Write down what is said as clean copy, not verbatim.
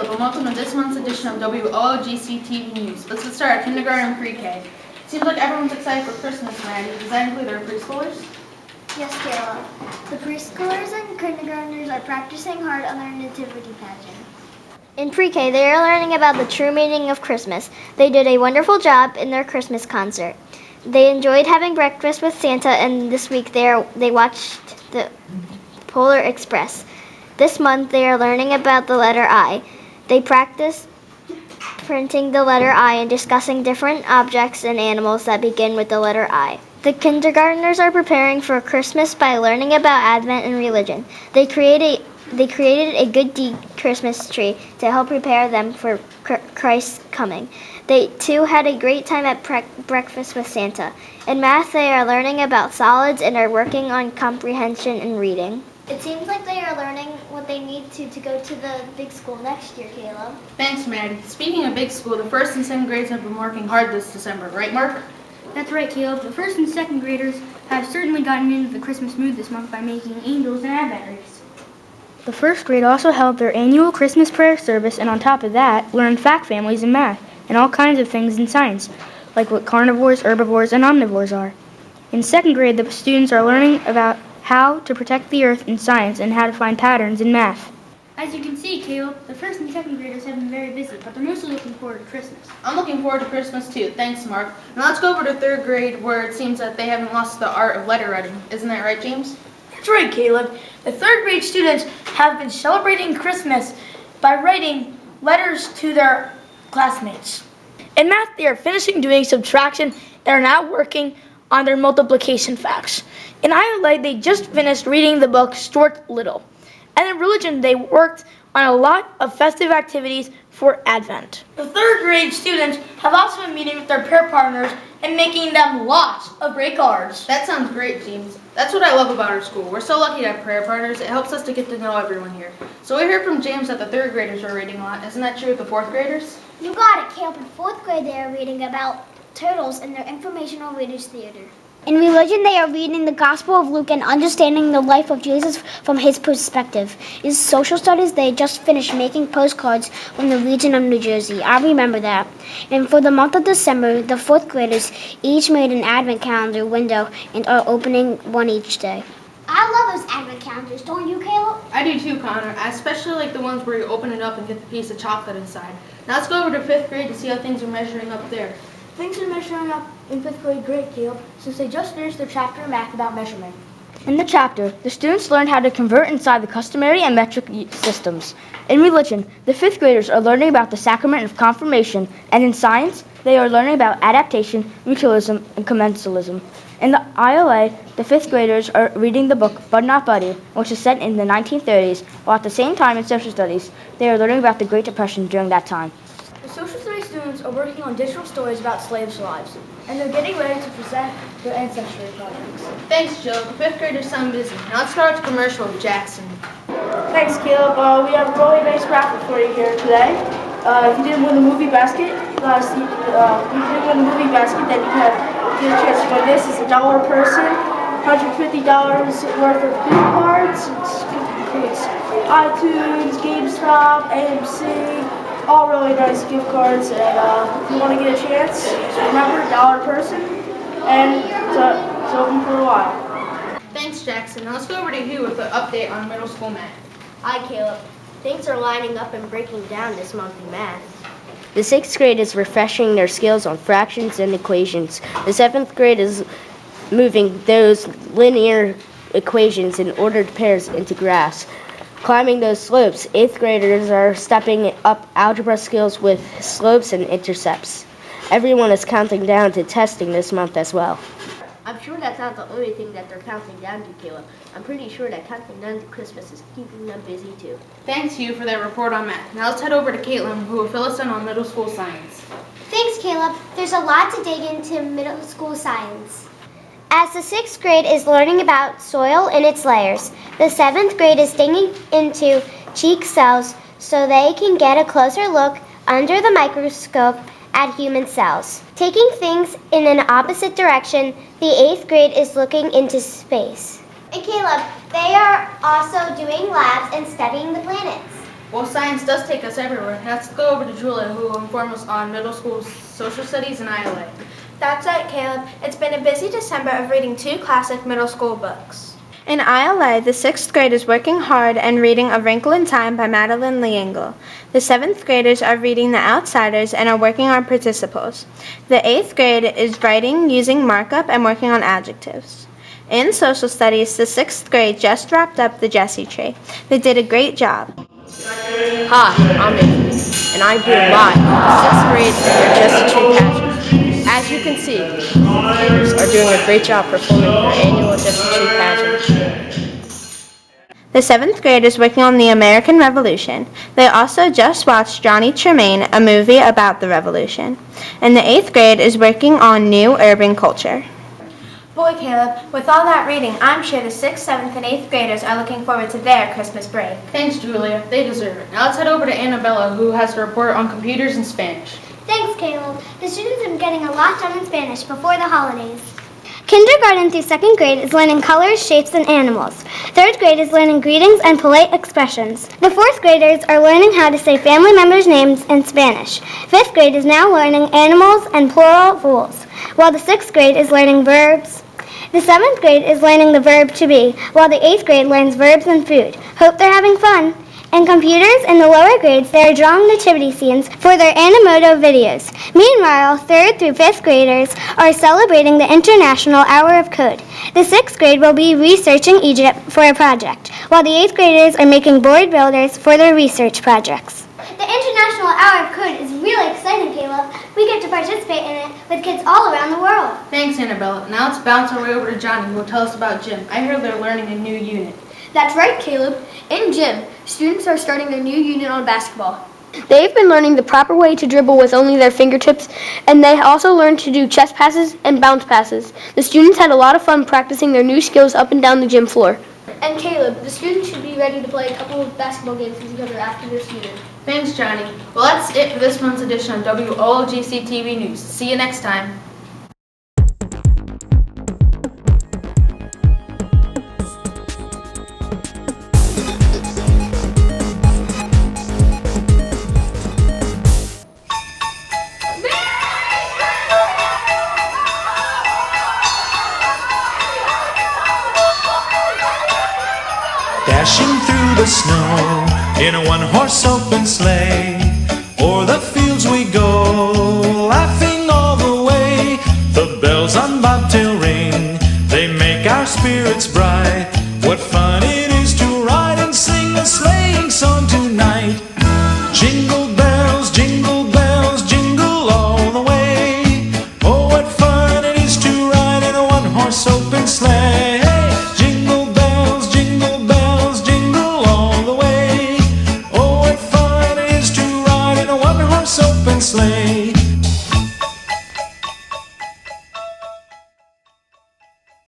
Caleb, and welcome to this month's edition of W-OLGC-TV News. Let's get started. Kindergarten and pre-K. Seems like everyone's excited for Christmas, Randy. Does that include our preschoolers? Yes, Caleb. The preschoolers and kindergartners are practicing hard on their nativity pageant. In pre-K, they are learning about the true meaning of Christmas. They did a wonderful job in their Christmas concert. They enjoyed having breakfast with Santa, and this week they watched the Polar Express. This month, they are learning about the letter I. They practice printing the letter I and discussing different objects and animals that begin with the letter I. The kindergartners are preparing for Christmas by learning about Advent and religion. They created a good deed Christmas tree to help prepare them for Christ's coming. They too had a great time at breakfast with Santa. In math, they are learning about solids and are working on comprehension and reading. It seems like they are learning what they need to go to the big school next year, Caleb. Thanks, Maddie. Speaking of big school, the first and second grades have been working hard this December, right, Mark? That's right, Caleb. The first and second graders have certainly gotten into the Christmas mood this month by making angels and Advent wreaths. The first grade also held their annual Christmas prayer service, and on top of that, learned fact families in math and all kinds of things in science, like what carnivores, herbivores, and omnivores are. In second grade, the students are learning about how to protect the earth in science and how to find patterns in math. As you can see, Caleb, the first and second graders have been very busy, but they're mostly looking forward to Christmas. I'm looking forward to Christmas too. Thanks, Mark. Now let's go over to third grade, where it seems that they haven't lost the art of letter writing. Isn't that right, James? That's right, Caleb. The third grade students have been celebrating Christmas by writing letters to their classmates. In math, they are finishing doing subtraction and are now working on their multiplication facts. In ILA, they just finished reading the book Stuart Little. And in religion, they worked on a lot of festive activities for Advent. The third grade students have also been meeting with their prayer partners and making them lots of great cards. That sounds great, James. That's what I love about our school. We're so lucky to have prayer partners. It helps us to get to know everyone here. So we heard from James that the third graders are reading a lot. Isn't that true with the fourth graders? You got it, Caleb. In fourth grade, they are reading about turtles in their informational readers theater. In religion, they are reading the Gospel of Luke and understanding the life of Jesus from his perspective. In social studies, they just finished making postcards from the region of New Jersey. I remember that. And for the month of December, the fourth graders each made an Advent calendar window and are opening one each day. I love those Advent calendars, don't you, Caleb? I do too, Connor. I especially like the ones where you open it up and get the piece of chocolate inside. Now let's go over to fifth grade to see how things are measuring up there. Things are measuring up in fifth grade great, Caleb, since they just finished their chapter in math about measurement. In the chapter, the students learned how to convert inside the customary and metric systems. In religion, the fifth graders are learning about the sacrament of confirmation, and in science, they are learning about adaptation, mutualism, and commensalism. In the ILA, the fifth graders are reading the book Bud Not Buddy, which is set in the 1930s, while at the same time in social studies, they are learning about the Great Depression during that time. The social studies students are working on digital stories about slaves' lives, and they're getting ready to present their ancestry projects. Thanks, Joe. The fifth graders sound busy. Now let's start with the commercial with Jackson. Thanks, Caleb. We have a really nice raffle for you here today. If you didn't win the movie basket, then you can get a chance to win this. It's $1 per person, $150 worth of gift cards. It includes iTunes, GameStop, AMC. All really nice gift cards, and if you want to get a chance, remember, $1 per person, and it's open for a while. Thanks, Jackson. Now let's go over to Hugh with an update on middle school math. Hi, Caleb. Things are lining up and breaking down this month in math. The sixth grade is refreshing their skills on fractions and equations. The seventh grade is moving those linear equations in ordered pairs into graphs. Climbing those slopes, eighth graders are stepping up algebra skills with slopes and intercepts. Everyone is counting down to testing this month as well. I'm sure that's not the only thing that they're counting down to, Caleb. I'm pretty sure that counting down to Christmas is keeping them busy too. Thanks, Hugh, for that report on math. Now let's head over to Caitlin, who will fill us in on middle school science. Thanks, Caleb. There's a lot to dig into middle school science. As the sixth grade is learning about soil and its layers, the seventh grade is digging into cheek cells so they can get a closer look under the microscope at human cells. Taking things in an opposite direction, the eighth grade is looking into space. And Caleb, they are also doing labs and studying the planets. Well, science does take us everywhere. Let's go over to Julia, who will inform us on middle school social studies and ILA. That's right, Caleb. It's been a busy December of reading 2 classic middle school books. In ILA, the 6th grade is working hard and reading A Wrinkle in Time by Madeline Leangle. The 7th graders are reading The Outsiders and are working on participles. The 8th grade is writing using markup and working on adjectives. In social studies, the 6th grade just wrapped up the Jessie tree. They did a great job. Hi, I'm Anthony, and I'm here live with the 6th grade for their Jessie Tree pageant. As you can see, the graders are doing a great job performing their annual Jessie Tree pageant. The 7th grade is working on the American Revolution. They also just watched Johnny Tremaine, a movie about the Revolution. And the 8th grade is working on new urban culture. Boy, Caleb, with all that reading, I'm sure the 6th, 7th, and 8th graders are looking forward to their Christmas break. Thanks, Julia. They deserve it. Now let's head over to Annabella, who has a report on computers and Spanish. Thanks, Caleb. The students have been getting a lot done in Spanish before the holidays. Kindergarten through 2nd grade is learning colors, shapes, and animals. 3rd grade is learning greetings and polite expressions. The 4th graders are learning how to say family members' names in Spanish. 5th grade is now learning animals and plural rules, while the 6th grade is learning verbs. The 7th grade is learning the verb to be, while the 8th grade learns verbs and food. Hope they're having fun. In computers, in the lower grades, they are drawing nativity scenes for their Animoto videos. Meanwhile, 3rd through 5th graders are celebrating the International Hour of Code. The 6th grade will be researching Egypt for a project, while the 8th graders are making board builders for their research projects. The International Hour of Code is really exciting, Caleb. We get to participate in it with kids all around the world. Thanks, Annabella. Now let's bounce our way over to Johnny, who will tell us about gym. I hear they're learning a new unit. That's right, Caleb. In gym, students are starting their new unit on basketball. They've been learning the proper way to dribble with only their fingertips, and they also learned to do chest passes and bounce passes. The students had a lot of fun practicing their new skills up and down the gym floor. And Caleb, the students should be ready to play a couple of basketball games together after this unit. Thanks, Johnny. Well, that's it for this month's edition of W-OLGC-TV News. See you next time. Dashing through the snow in a one-horse open sleigh.